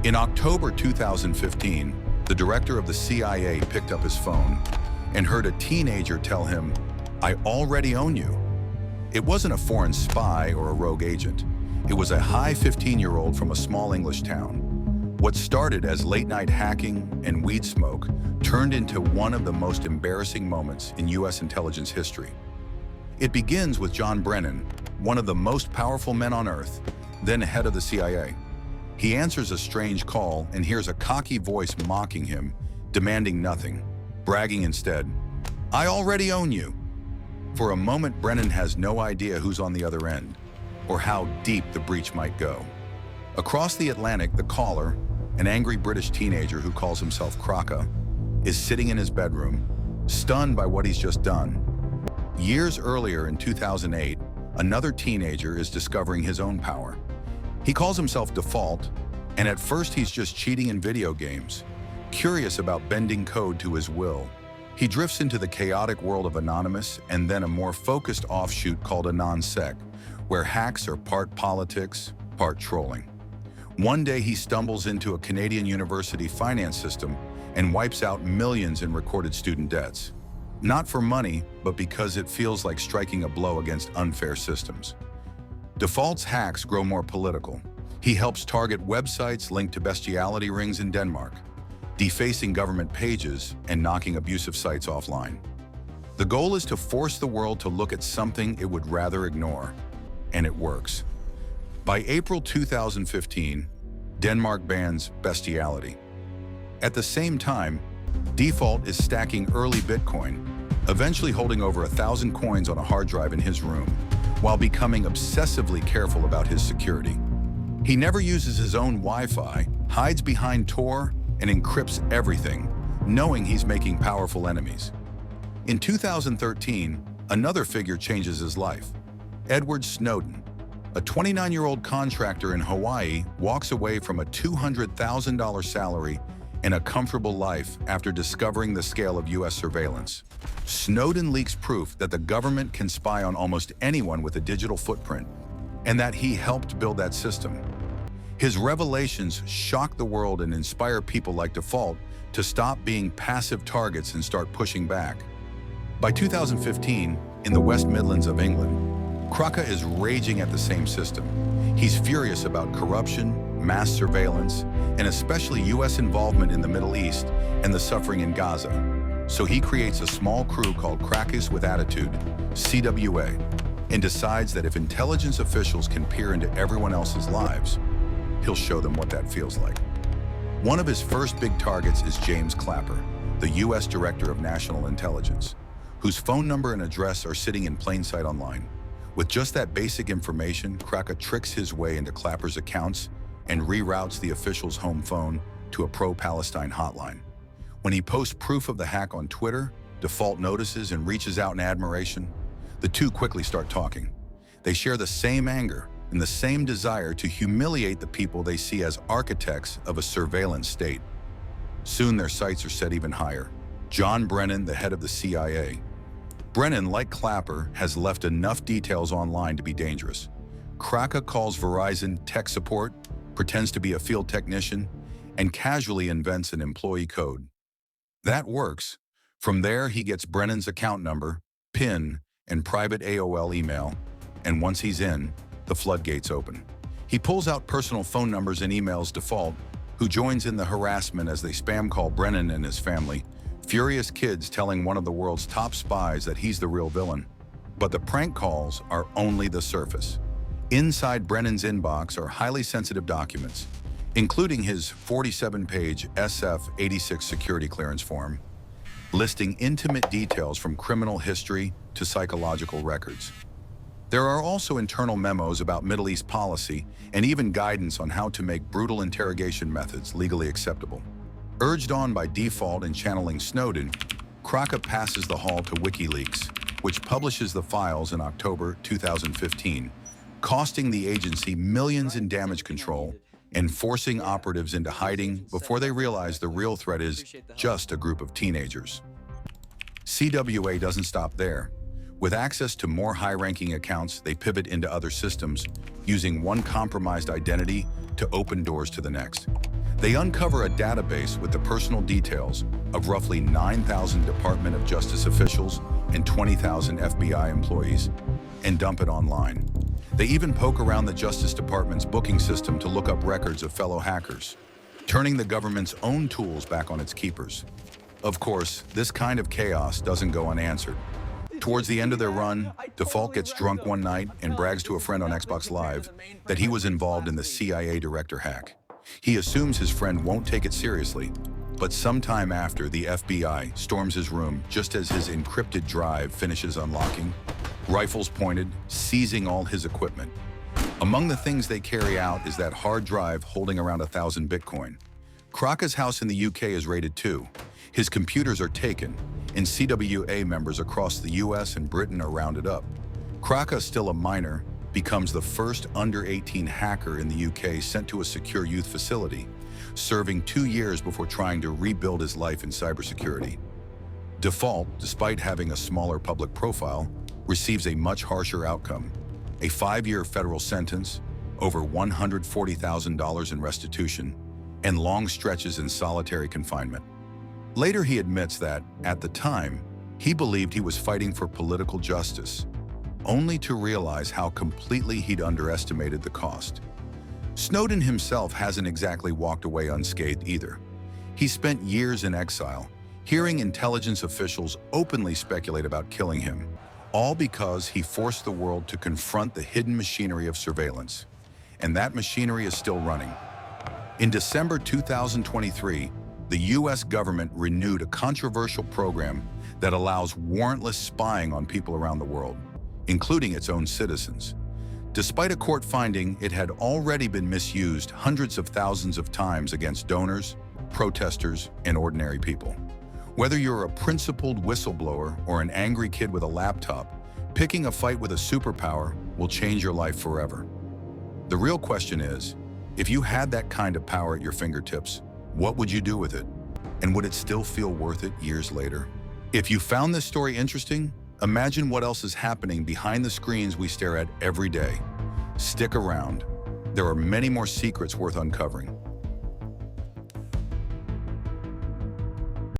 In October 2015, the director of the CIA picked up his phone and heard a teenager tell him, "I already own you." It wasn't a foreign spy or a rogue agent. It was a high 15-year-old from a small English town. What started as late-night hacking and weed smoke turned into one of the most embarrassing moments in U.S. intelligence history. It begins with John Brennan, one of the most powerful men on Earth, then head of the CIA. He answers a strange call and hears a cocky voice mocking him, demanding nothing, bragging instead, "I already own you." For a moment, Brennan has no idea who's on the other end, or how deep the breach might go. Across the Atlantic, the caller, an angry British teenager who calls himself Crackas, is sitting in his bedroom, stunned by what he's just done. Years earlier, in 2008, another teenager is discovering his own power. He calls himself Default, and at first he's just cheating in video games, curious about bending code to his will. He drifts into the chaotic world of Anonymous and then a more focused offshoot called AnonSec, where hacks are part politics, part trolling. One day he stumbles into a Canadian university finance system and wipes out millions in recorded student debts. Not for money, but because it feels like striking a blow against unfair systems. Default's hacks grow more political. He helps target websites linked to bestiality rings in Denmark, defacing government pages and knocking abusive sites offline. The goal is to force the world to look at something it would rather ignore, and it works. By April 2015, Denmark bans bestiality. At the same time, Default is stacking early Bitcoin, eventually holding over 1,000 coins on a hard drive in his room, while becoming obsessively careful about his security. He never uses his own Wi-Fi, hides behind Tor, and encrypts everything, knowing he's making powerful enemies. In 2013, another figure changes his life. Edward Snowden, a 29-year-old contractor in Hawaii, walks away from a $200,000 salary and a comfortable life after discovering the scale of U.S. surveillance. Snowden leaks proof that the government can spy on almost anyone with a digital footprint, and that he helped build that system. His revelations shock the world and inspire people like Default to stop being passive targets and start pushing back. By 2015, in the West Midlands of England, Crackas is raging at the same system. He's furious about corruption, mass surveillance, and especially U.S. involvement in the Middle East and the suffering in Gaza. So he creates a small crew called Crackas With Attitude, CWA, and decides that if intelligence officials can peer into everyone else's lives, he'll show them what that feels like. One of his first big targets is James Clapper, the U.S. Director of National Intelligence, whose phone number and address are sitting in plain sight online. With just that basic information, Crackas tricks his way into Clapper's accounts and reroutes the official's home phone to a pro-Palestine hotline. When he posts proof of the hack on Twitter, Default notices and reaches out in admiration. The two quickly start talking. They share the same anger and the same desire to humiliate the people they see as architects of a surveillance state. Soon their sights are set even higher. John Brennan, the head of the CIA. Brennan, like Clapper, has left enough details online to be dangerous. Crackas calls Verizon tech support, pretends to be a field technician, and casually invents an employee code. That works. From there, he gets Brennan's account number, PIN, and private AOL email, and once he's in, the floodgates open. He pulls out personal phone numbers and emails Default, who joins in the harassment as they spam call Brennan and his family, furious kids telling one of the world's top spies that he's the real villain. But the prank calls are only the surface. Inside Brennan's inbox are highly sensitive documents, including his 47-page SF-86 security clearance form, listing intimate details from criminal history to psychological records. There are also internal memos about Middle East policy and even guidance on how to make brutal interrogation methods legally acceptable. Urged on by Default and channeling Snowden, Crackas passes the hall to WikiLeaks, which publishes the files in October 2015, costing the agency millions in damage control and forcing operatives into hiding before they realize the real threat is just a group of teenagers. CWA doesn't stop there. With access to more high-ranking accounts, they pivot into other systems, using one compromised identity to open doors to the next. They uncover a database with the personal details of roughly 9,000 Department of Justice officials and 20,000 FBI employees, and dump it online. They even poke around the Justice Department's booking system to look up records of fellow hackers, turning the government's own tools back on its keepers. Of course, this kind of chaos doesn't go unanswered. Towards the end of their run, Default gets drunk one night and brags to a friend on Xbox Live that he was involved in the CIA director hack. He assumes his friend won't take it seriously, but sometime after, the FBI storms his room just as his encrypted drive finishes unlocking, rifles pointed, seizing all his equipment. Among the things they carry out is that hard drive holding around 1,000 Bitcoin. Crackas' house in the UK is raided too. His computers are taken, and CWA members across the US and Britain are rounded up. Crackas, still a minor, becomes the first under-18 hacker in the UK sent to a secure youth facility, serving 2 years before trying to rebuild his life in cybersecurity. Default, despite having a smaller public profile, receives a much harsher outcome: a 5-year federal sentence, over $140,000 in restitution, and long stretches in solitary confinement. Later, he admits that, at the time, he believed he was fighting for political justice, only to realize how completely he'd underestimated the cost. Snowden himself hasn't exactly walked away unscathed either. He spent years in exile, hearing intelligence officials openly speculate about killing him, all because he forced the world to confront the hidden machinery of surveillance. And that machinery is still running. In December 2023, the US government renewed a controversial program that allows warrantless spying on people around the world, including its own citizens. Despite a court finding, it had already been misused hundreds of thousands of times against donors, protesters, and ordinary people. Whether you're a principled whistleblower or an angry kid with a laptop, picking a fight with a superpower will change your life forever. The real question is, if you had that kind of power at your fingertips, what would you do with it? And would it still feel worth it years later? If you found this story interesting, imagine what else is happening behind the screens we stare at every day. Stick around. There are many more secrets worth uncovering.